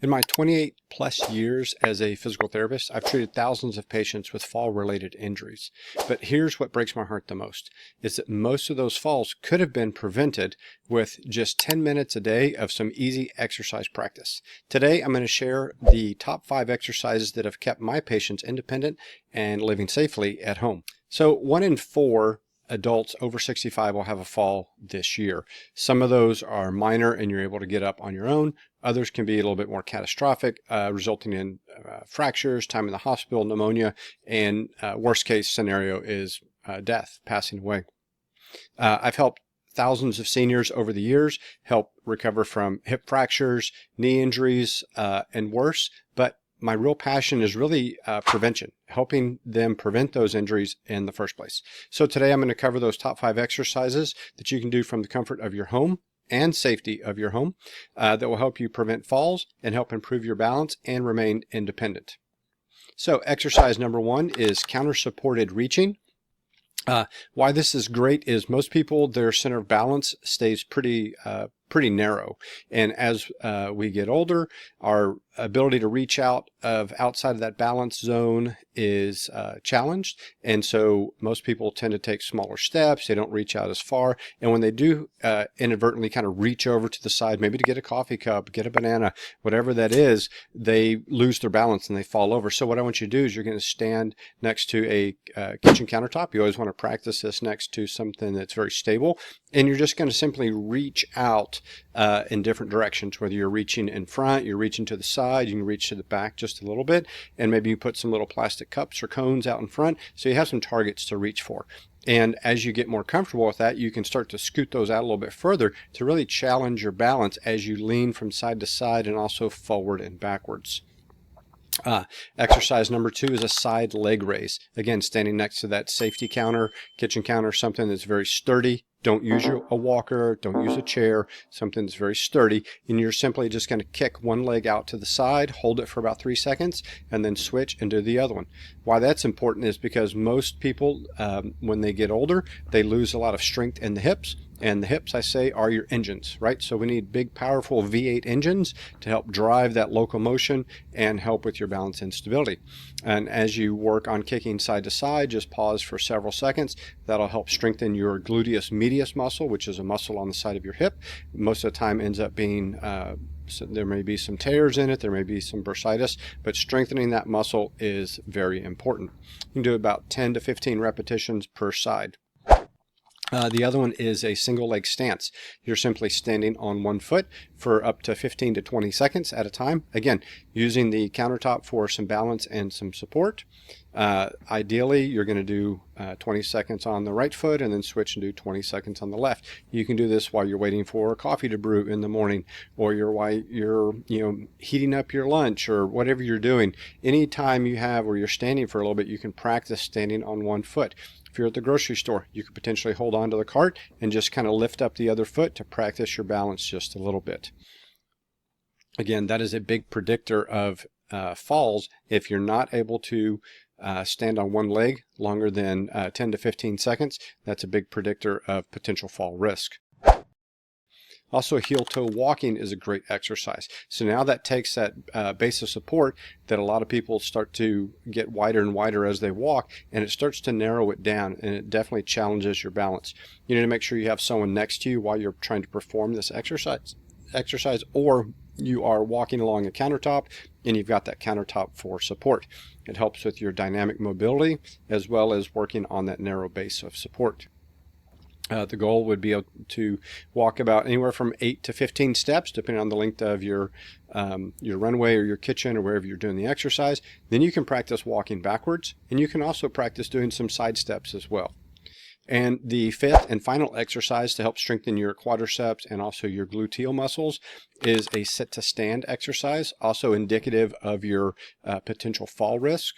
In my 28 plus years as a physical therapist, I've treated thousands of patients with fall-related injuries. But here's what breaks my heart the most, is that most of those falls could have been prevented with just 10 minutes a day of some easy exercise practice. Today, I'm going to share the top 5 exercises that have kept my patients independent and living safely at home. So 1 in 4 adults over 65 will have a fall this year. Some of those are minor and you're able to get up on your own. Others can be a little bit more catastrophic, resulting in fractures, time in the hospital, pneumonia, and worst case scenario is death, passing away. I've helped thousands of seniors over the years help recover from hip fractures, knee injuries, and worse, but my real passion is really prevention, helping them prevent those injuries in the first place. So today I'm going to cover those top 5 exercises that you can do from the comfort of your home and safety of your home that will help you prevent falls and help improve your balance and remain independent. So exercise number 1 is counter-supported reaching. Why this is great is most people, their center of balance stays pretty narrow. And as we get older, our ability to reach out of outside of that balance zone is challenged. And so most people tend to take smaller steps. They don't reach out as far. And when they do inadvertently kind of reach over to the side, maybe to get a coffee cup, get a banana, whatever that is, they lose their balance and they fall over. So what I want you to do is you're going to stand next to a kitchen countertop. You always want to practice this next to something that's very stable. And you're just going to simply reach out in different directions, whether you're reaching in front, you're reaching to the side, you can reach to the back just a little bit, and maybe you put some little plastic cups or cones out in front so you have some targets to reach for. And as you get more comfortable with that, you can start to scoot those out a little bit further to really challenge your balance as you lean from side to side and also forward and backwards. Exercise number 2 is a side leg raise. Again, standing next to that safety counter, kitchen counter, something that's very sturdy. Don't use a walker, don't use a chair, something that's very sturdy. And you're simply just going to kick one leg out to the side, hold it for about 3 seconds, and then switch and do the other one. Why that's important is because most people, when they get older, they lose a lot of strength in the hips. And the hips, I say, are your engines, right? So we need big, powerful V8 engines to help drive that locomotion and help with your balance and stability. And as you work on kicking side to side, just pause for several seconds. That'll help strengthen your gluteus medius muscle, which is a muscle on the side of your hip. Most of the time ends up being so there may be some tears in it, there may be some bursitis, but strengthening that muscle is very important. You can do about 10 to 15 repetitions per side. The other one is a single leg stance. You're simply standing on one foot for up to 15 to 20 seconds at a time. Again, using the countertop for some balance and some support. Ideally, you're going to do 20 seconds on the right foot and then switch and do 20 seconds on the left. You can do this while you're waiting for coffee to brew in the morning, or while you're heating up your lunch, or whatever you're doing. Any time you have where you're standing for a little bit, you can practice standing on one foot. If you're at the grocery store, you could potentially hold on to the cart and just kind of lift up the other foot to practice your balance just a little bit. Again, that is a big predictor of falls. If you're not able to stand on one leg longer than 10 to 15 seconds, that's a big predictor of potential fall risk. Also, heel-toe walking is a great exercise. So now that takes that base of support that a lot of people start to get wider and wider as they walk, and it starts to narrow it down, and it definitely challenges your balance. You need to make sure you have someone next to you while you're trying to perform this exercise, or you are walking along a countertop and you've got that countertop for support. It helps with your dynamic mobility as well as working on that narrow base of support. The goal would be to walk about anywhere from 8 to 15 steps, depending on the length of your runway or your kitchen or wherever you're doing the exercise. Then you can practice walking backwards, and you can also practice doing some side steps as well. And the 5th and final exercise to help strengthen your quadriceps and also your gluteal muscles is a sit to stand exercise, also indicative of your potential fall risk.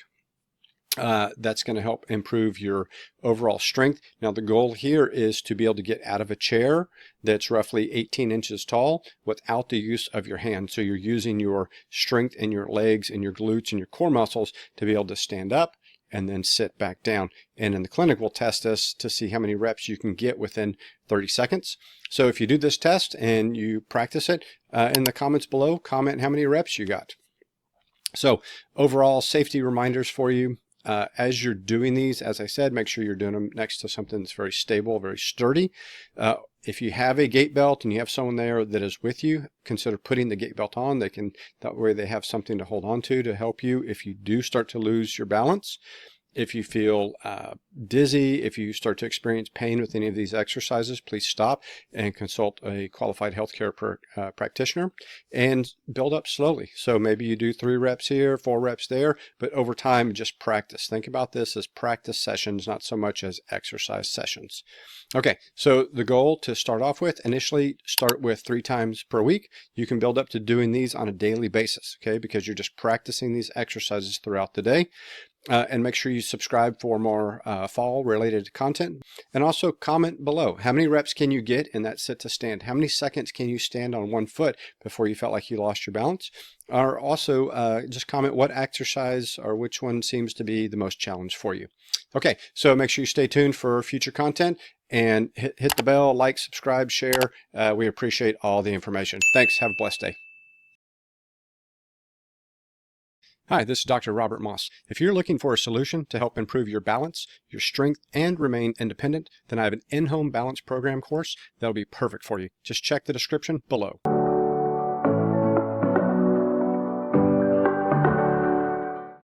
That's going to help improve your overall strength. Now the goal here is to be able to get out of a chair that's roughly 18 inches tall without the use of your hands. So you're using your strength in your legs and your glutes and your core muscles to be able to stand up and then sit back down. And in the clinic, we'll test this to see how many reps you can get within 30 seconds. So if you do this test and you practice it, in the comments below, comment how many reps you got. So overall safety reminders for you. As you're doing these, as I said, make sure you're doing them next to something that's very stable, very sturdy. If you have a gait belt and you have someone there that is with you, consider putting the gait belt on. That way they have something to hold on to help you if you do start to lose your balance. If you feel dizzy, if you start to experience pain with any of these exercises, please stop and consult a qualified healthcare practitioner and build up slowly. So maybe you do 3 reps here, 4 reps there, but over time, just practice. Think about this as practice sessions, not so much as exercise sessions. Okay, so the goal to start off with, initially start with 3 times per week. You can build up to doing these on a daily basis, okay, because you're just practicing these exercises throughout the day. And make sure you subscribe for more fall related content, and also comment below. How many reps can you get in that sit to stand? How many seconds can you stand on one foot before you felt like you lost your balance? Or also just comment what exercise or which one seems to be the most challenge for you. Okay, so make sure you stay tuned for future content and hit the bell, like, subscribe, share. We appreciate all the information. Thanks. Have a blessed day. Hi, this is Dr. Robert Moss. If you're looking for a solution to help improve your balance, your strength, and remain independent, then I have an in-home balance program course that'll be perfect for you. Just check the description below.